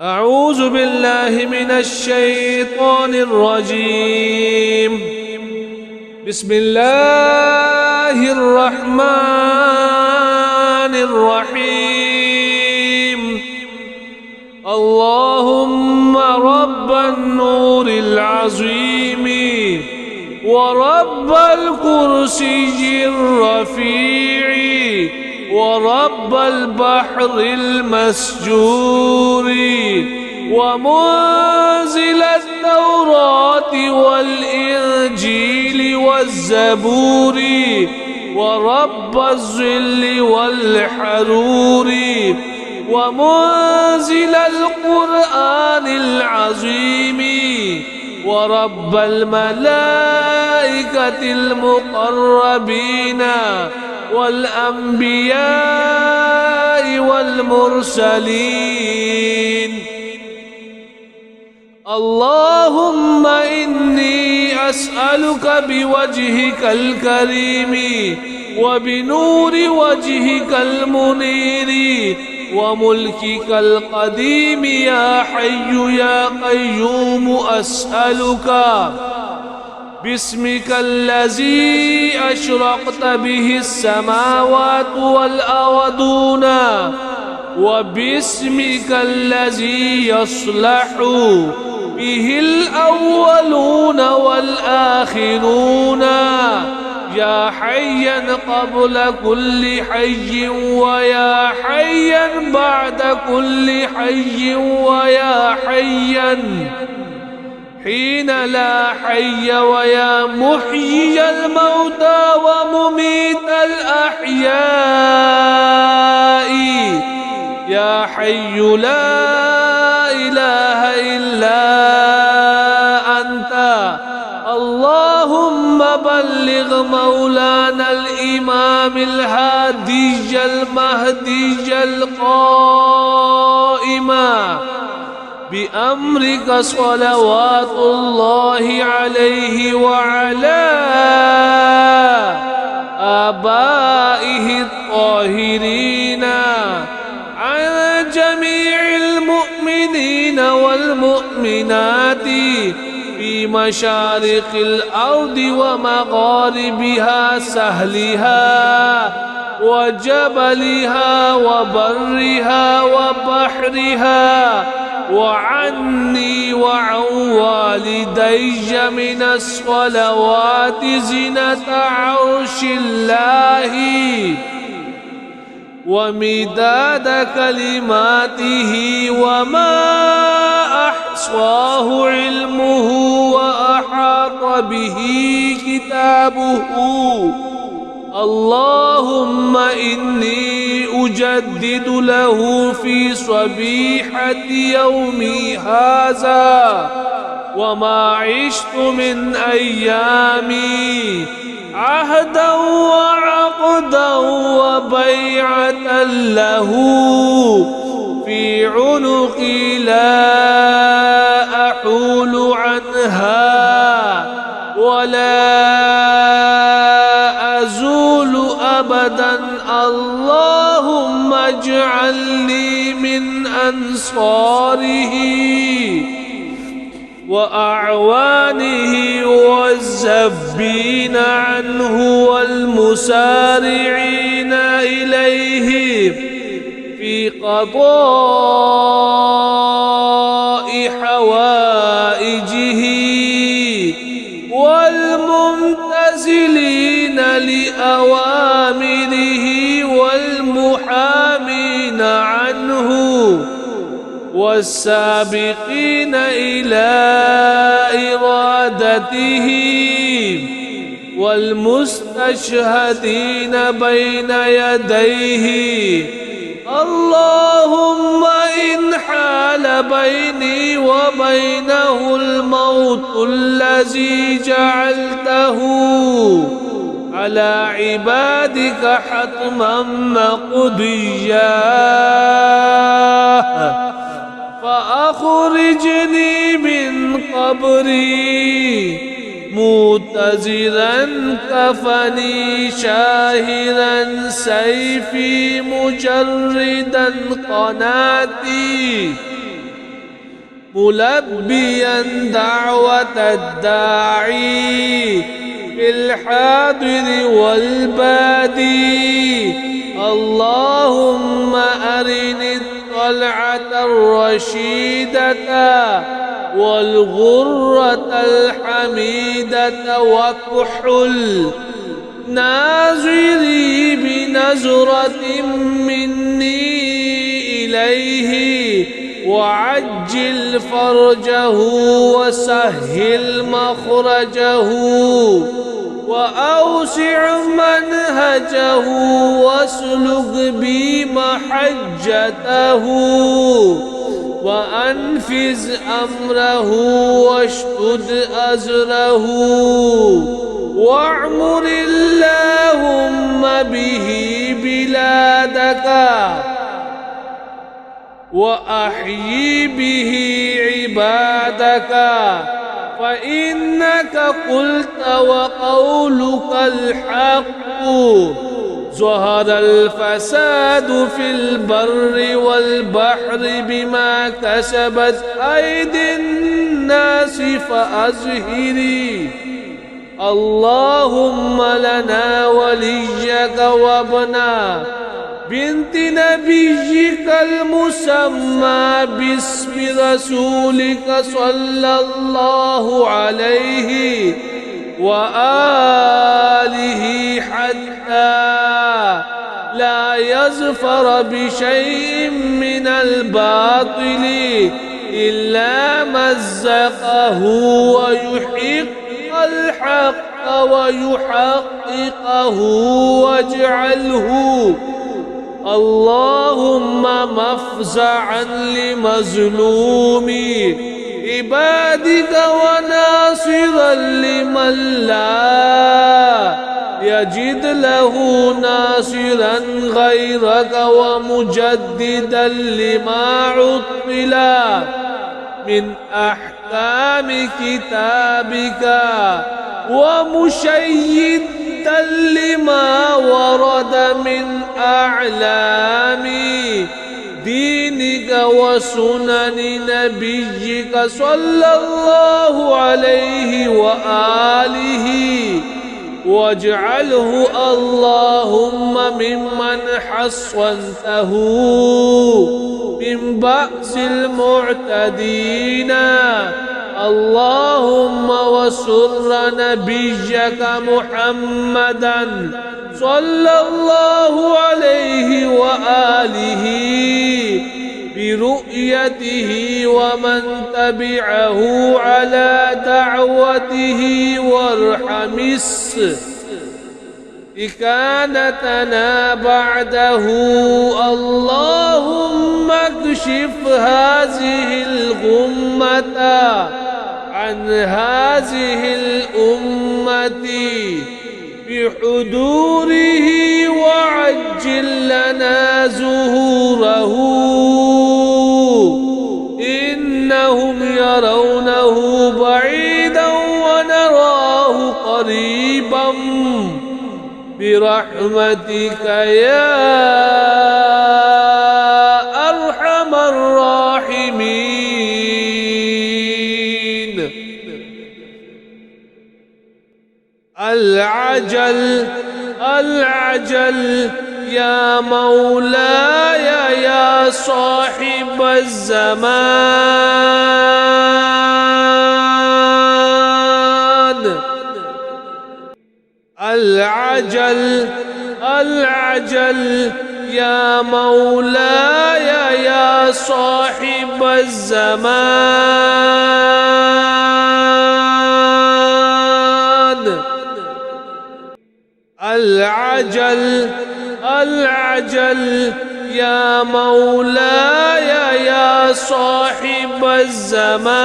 أعوذ بالله من الشيطان الرجيم. بسم الله الرحمن الرحيم. اللهم رب النور العظيم ورب الكرسي الرفيع ورب البحر المسجور ومنزل التوراة والإنجيل والزبور ورب الظل والحرور ومنزل القرآن العظيم ورب الملائكة المقربين والأنبياء والمرسلين. اللهم إني أسألك بوجهك الكريم وبنور وجهك المنير وملكك القديم يا حي يا قيوم أسألك باسمك الذي أشرقت به السماوات والأرضون وباسمك الذي يصلح به الأولون والآخرون يا حيا قبل كل حي ويا حيا بعد كل حي ويا حيا حين لا حي ويا محيي الموتى ومميت الأحياء يا حي لا إله إلا أنت. اللهم بلغ مولانا الإمام الهادي المهدي القائم بأمرك صلوات الله عليه وعلى آبائه الطاهرين عن جميع المؤمنين والمؤمنات في مشارق الأرض ومغاربها سهلها وجبلها وبرها وبحرها وعني وعن والدي من الصلوات زنة عرش الله ومداد كلماته وما أحصاه علمه وأحاط به كتابه. اللهم إني أجدد له في صبيحة يومي هذا وما عشت من أيامي عهدا وعقدا وبيعة له في عنقي لا أحول عنها ولا أزول أبدا. اللهم اجعلني من أنصاره وأعوانه والزبين عنه والمسارعين إليه في قضاء حوائجه والممتثلين لأوامره والمحامين عنه والسابقين إلى إرادته والمستشهدين بين يديه. اللهم إن حال بيني وبينه الموت الذي جعلته على عبادك حتما مقضيا فأخرجني من قبري متزرا كفني شاهرا سيفي مجردا قناتي ملبيا دعوة الداعي في الحاضر والبادي. اللهم أرني الطلعة الرشيدة والغرة الحميدة وكحل ناظري بنظرة مني إليه، وعجل فرجه وسهل مخرجه وأوسع منهجه واسلك بي محجته، وأنفذ أمره واشدد أزره، واعمر اللهم به بلادك وأحيي به عبادك، فإنك قلت وقولك الحق. ظهر الفساد في البر والبحر بما كسبت أيدي الناس فأزهري. اللهم لنا وليك وابنا بنت نبيك المسمى باسم رسولك صلى الله عليه وآله حتى لا يظفر بشيء من الباطل إلا مزقه، ويحق الحق ويحققه، واجعله اللهم مفزعا لمظلوم عبادك وناصرا لمن لا يجد له ناصرا غيرك، ومجددا لما عطل من أحكام كتابك، ومشيدا لما ورد من أعلام دينك وسنن نبيك صلى الله عليه وآله، واجعله اللهم ممن حصنته من بأس المعتدين. اللهم وسر نبيك محمدا صلى الله عليه وآله برؤيته ومن تبعه على دعوته، وارحم إكانتنا بعده. اللهم اكشف هذه الغمة عن هذه الأمة بحضوره، وعجل لنا ظهوره. إنهم يرونه بعيدا ونراه قريبا برحمتك يا أرحم الراحمين. العجل العجل يا مولاي يا صاحب الزمان. العجل العجل يا مولاي يا صاحب الزمان. العجل العجل يا مولاي يا صاحب الزمان.